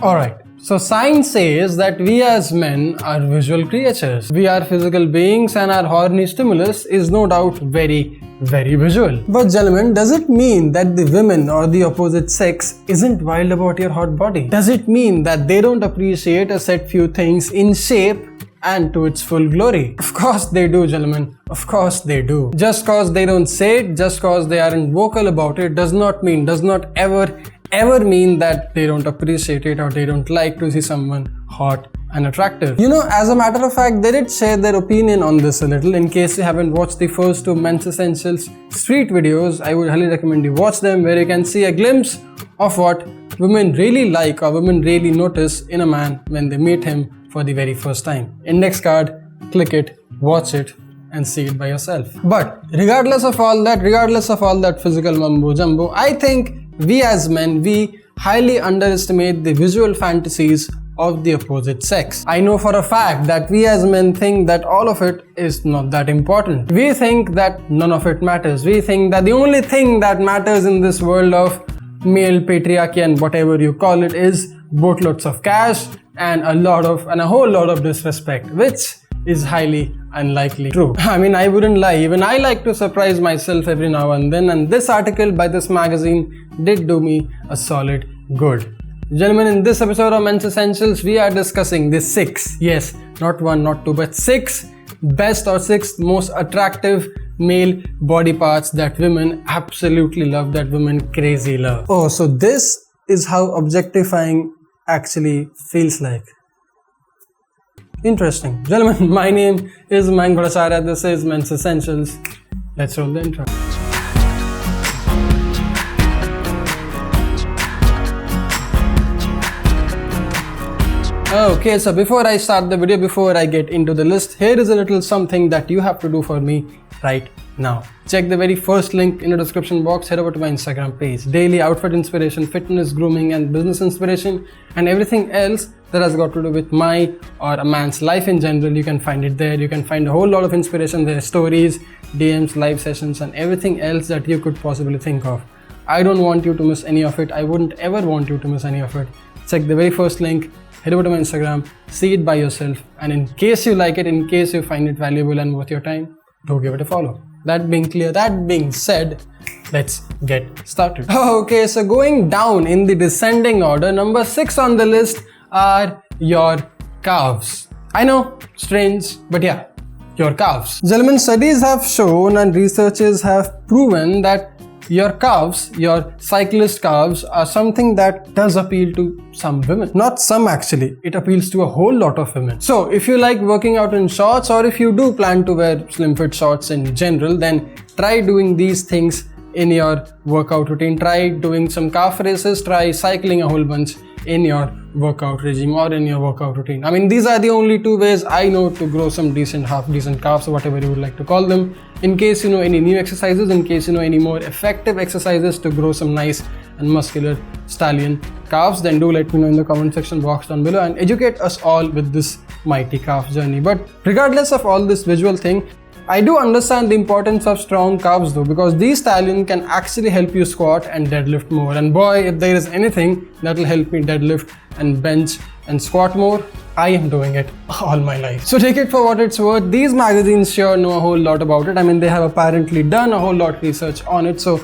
Alright, so science says that we as men are visual creatures. We are physical beings and our horny stimulus is no doubt very visual. But gentlemen, does it mean that the women or the opposite sex isn't wild about your hot body? Does it mean that they don't appreciate a set few things in shape and to its full glory? Of course they do, gentlemen. Of course they do. Just cause they don't say it, just cause they aren't vocal about it, does not ever mean that they don't appreciate it or they don't like to see someone hot and attractive. You know, as a matter of fact, they did share their opinion on this a little. In case you haven't watched the first two Men's Essentials street videos, I would highly recommend you watch them, where you can see a glimpse of what women really like or women really notice in a man when they meet him for the very first time. Index card, click it, watch it, and see it by yourself. But regardless of all that physical mumbo jumbo, I think we as men, we highly underestimate the visual fantasies of the opposite sex. I know for a fact that we as men think that all of it is not that important. We think that none of it matters. We think that the only thing that matters in this world of male patriarchy and whatever you call it is boatloads of cash and a whole lot of disrespect, which is highly unlikely true. I mean, I wouldn't lie, even I like to surprise myself every now and then, and this article by this magazine did do me a solid good. Gentlemen, in this episode of Men's Essentials, we are discussing the 6, yes, not 1, not 2, but 6 best or 6 most attractive male body parts that women absolutely love, that women crazy love. Oh, so this is how objectifying actually feels like. Interesting. Gentlemen, my name is Mayank Bhattacharya. This is Men's Essentials. Let's roll the intro. Okay, so before I start the video, before I get into the list, here is a little something that you have to do for me right now. Check the very first link in the description box. Head over to my Instagram page. Daily outfit inspiration, fitness, grooming and business inspiration, and everything else that has got to do with my or a man's life in general. You can find it there. You can find a whole lot of inspiration there, stories, DMs, live sessions and everything else that you could possibly think of. I don't want you to miss any of it. I wouldn't ever want you to miss any of it. Check the very first link. Head over to my Instagram, see it by yourself, and in case you like it, in case you find it valuable and worth your time, do give it a follow. That being clear, that being said, let's get started. Okay, so going down in the descending order, number 6 on the list are your calves. I know, strange, but yeah, your calves. Gentlemen, studies have shown and researchers have proven that your calves, your cyclist calves, are something that does appeal to some women. Not some actually, it appeals to a whole lot of women. So if you like working out in shorts, or if you do plan to wear slim fit shorts in general, then try doing these things in your workout routine. Try doing some calf races, try cycling a whole bunch in your workout regime or in your workout routine. I mean, these are the only 2 ways I know to grow some half decent calves, or whatever you would like to call them. In case you know any new exercises, in case you know any more effective exercises to grow some nice and muscular stallion calves, then do let me know in the comment section box down below and educate us all with this mighty calf journey. But regardless of all this visual thing, I do understand the importance of strong calves though, because these stallion can actually help you squat and deadlift more. And boy, if there is anything that will help me deadlift and bench and squat more, I am doing it all my life. So take it for what it's worth. These magazines sure know a whole lot about it. I mean, they have apparently done a whole lot of research on it. So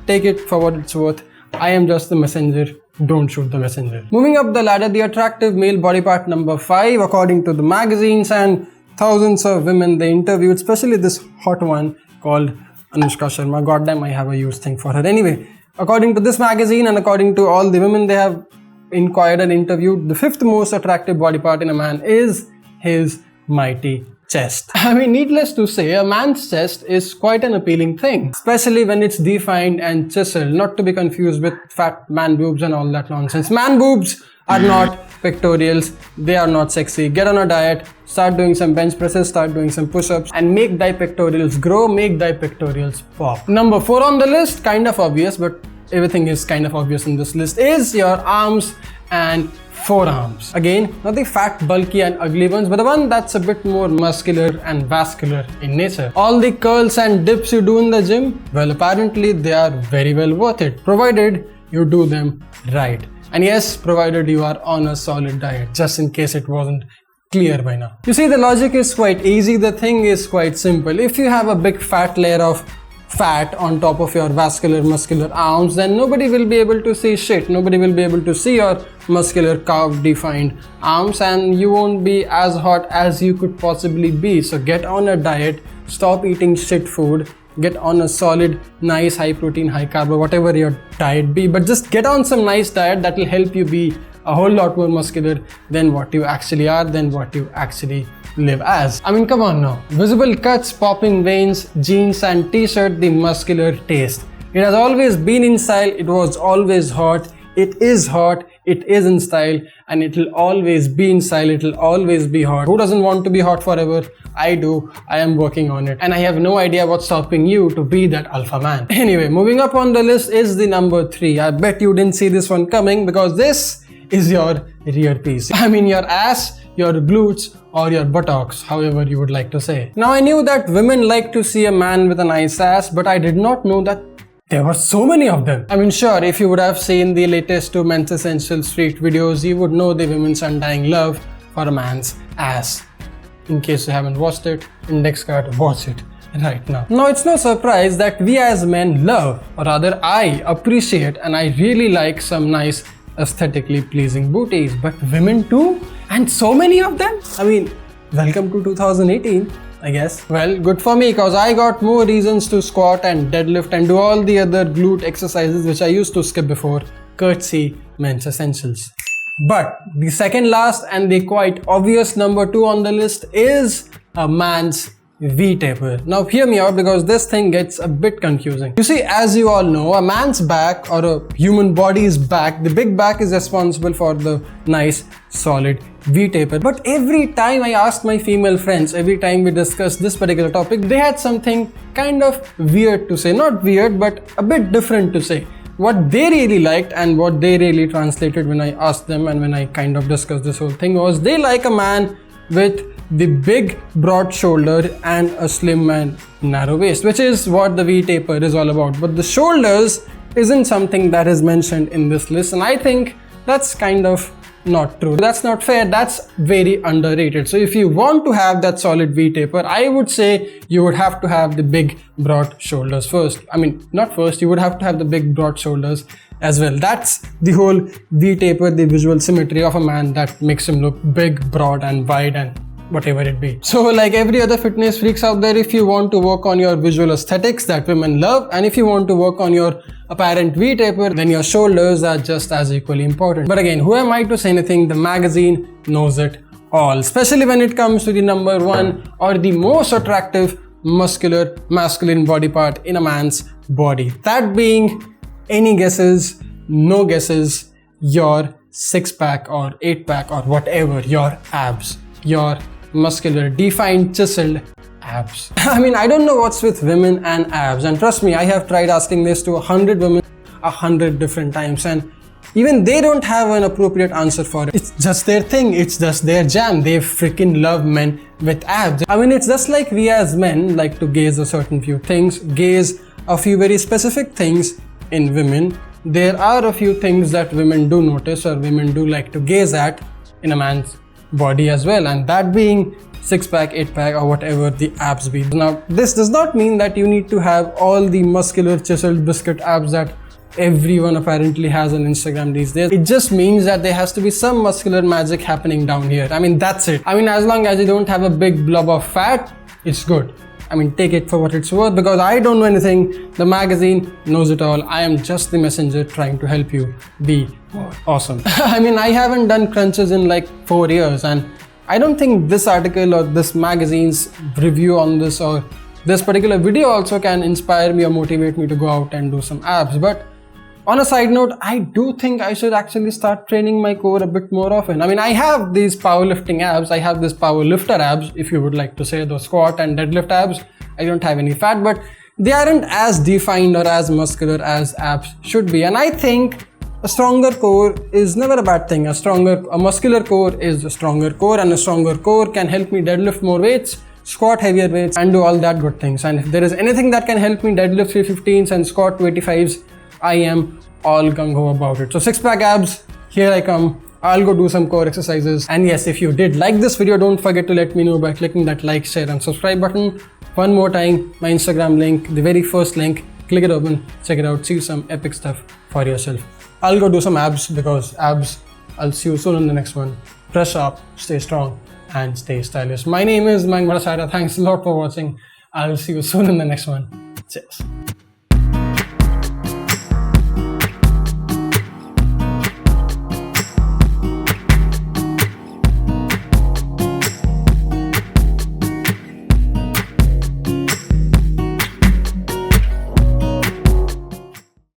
take it for what it's worth. I am just the messenger. Don't shoot the messenger. Moving up the ladder, the attractive male body part number 5, according to the magazines and thousands of women they interviewed, especially this hot one called Anushka Sharma. Goddamn, I have a used thing for her. Anyway, according to this magazine and according to all the women they have inquired and interviewed, the 5th most attractive body part in a man is his mighty chest. I mean, needless to say, a man's chest is quite an appealing thing, especially when it's defined and chiseled, not to be confused with fat man boobs and all that nonsense. Man boobs are not pectorials, they are not sexy. Get on a diet, start doing some bench presses, start doing some push-ups, and make thy pectorials grow, make thy pectorials pop. Number 4 on the list, kind of obvious, but everything is kind of obvious in this list, is your arms and forearms. Again, not the fat, bulky and ugly ones, but the one that's a bit more muscular and vascular in nature. All the curls and dips you do in the gym, well, apparently they are very well worth it, provided you do them right. And yes, provided you are on a solid diet, just in case it wasn't clear by now. You see, the logic is quite easy. The thing is quite simple. If you have a big fat layer of fat on top of your vascular muscular arms, then nobody will be able to see shit. Nobody will be able to see your muscular carved defined arms, and you won't be as hot as you could possibly be. So get on a diet, stop eating shit food, get on a solid, nice, high protein, high carb, whatever your diet be, but just get on some nice diet that will help you be a whole lot more muscular than what you actually are, than what you actually live as. I mean, come on now. Visible cuts, popping veins, jeans and t-shirt, the muscular taste. It has always been in style, it was always hot, it is hot, it is in style, and it will always be in style, it will always be hot. Who doesn't want to be hot forever? I do. I am working on it, and I have no idea what's stopping you to be that alpha man. Anyway, moving up on the list is the number 3. I bet you didn't see this one coming, because this is your rear piece. I mean, your ass, your glutes, or your buttocks, however you would like to say. Now, I knew that women like to see a man with a nice ass, but I did not know that there were so many of them. I mean, sure, if you would have seen the latest 2 Men's Essential Street videos, you would know the women's undying love for a man's ass. In case you haven't watched it, index card, watch it right now. Now, it's no surprise that we as men love, or rather I appreciate, and I really like some nice aesthetically pleasing booties, but women too? And so many of them? I mean, welcome to 2018, I guess. Well, good for me, because I got more reasons to squat and deadlift and do all the other glute exercises which I used to skip before, courtesy Men's Essentials. But the second last and the quite obvious number 2 on the list is a man's V-taper. Now hear me out, because this thing gets a bit confusing. You see, as you all know, a man's back, or a human body's back, the big back is responsible for the nice solid V-taper. But every time I asked my female friends, every time we discussed this particular topic, they had something kind of weird to say. Not weird, but a bit different to say. What they really liked and what they really translated when I asked them and when I kind of discussed this whole thing was, they like a man with the big broad shoulder and a slim and narrow waist, which is what the V-taper is all about. But the shoulders isn't something that is mentioned in this list, and I think that's kind of not true. That's not fair. That's very underrated. So if you want to have that solid V-taper, I would say you would have to have the big broad shoulders first. I mean, not first, you would have to have the big broad shoulders as well. That's the whole V-taper, the visual symmetry of a man that makes him look big, broad and wide and whatever it be. So like every other fitness freaks out there, if you want to work on your visual aesthetics that women love, and if you want to work on your apparent V-taper, then your shoulders are just as equally important. But again, who am I to say anything? The magazine knows it all, especially when it comes to the number 1 or the most attractive masculine body part in a man's body. That being, any guesses, no guesses, your 6-pack or 8-pack or whatever, your abs, your muscular, defined, chiseled abs. I mean, I don't know what's with women and abs, and trust me, I have tried asking this to 100 women 100 different times, and even they don't have an appropriate answer for it. It's just their thing, it's just their jam. They freaking love men with abs. I mean, it's just like we as men like to gaze a certain few things, gaze a few very specific things in women. There are a few things that women do notice or women do like to gaze at in a man's body as well, and that being 6-pack, 8-pack or whatever the abs be. Now, this does not mean that you need to have all the muscular chiseled biscuit abs that everyone apparently has on Instagram these days. It just means that there has to be some muscular magic happening down here. I mean, that's it. I mean, as long as you don't have a big blob of fat, it's good. I mean, take it for what it's worth, because I don't know anything. The magazine knows it all. I am just the messenger trying to help you be awesome. I mean, I haven't done crunches in like 4 years, and I don't think this article or this magazine's review on this or this particular video also can inspire me or motivate me to go out and do some abs. But on a side note, I do think I should actually start training my core a bit more often. I mean, I have these powerlifting abs, I have this powerlifter abs, if you would like to say, those squat and deadlift abs. I don't have any fat, but they aren't as defined or as muscular as abs should be. And I think a stronger core is never a bad thing. A muscular core is a stronger core, and a stronger core can help me deadlift more weights, squat heavier weights, and do all that good things. And if there is anything that can help me deadlift 315s and squat 285s, I am all gung-ho about it. So 6-pack abs, here I come. I'll go do some core exercises. And yes, if you did like this video, don't forget to let me know by clicking that like, share and subscribe button. One more time, my Instagram link, the very first link, click it open, check it out, see some epic stuff for yourself. I'll go do some abs because abs. I'll see you soon in the next one. Press up, stay strong and stay stylish. My name is Mayank Bhattacharya. Thanks a lot for watching. I'll see you soon in the next one. Cheers.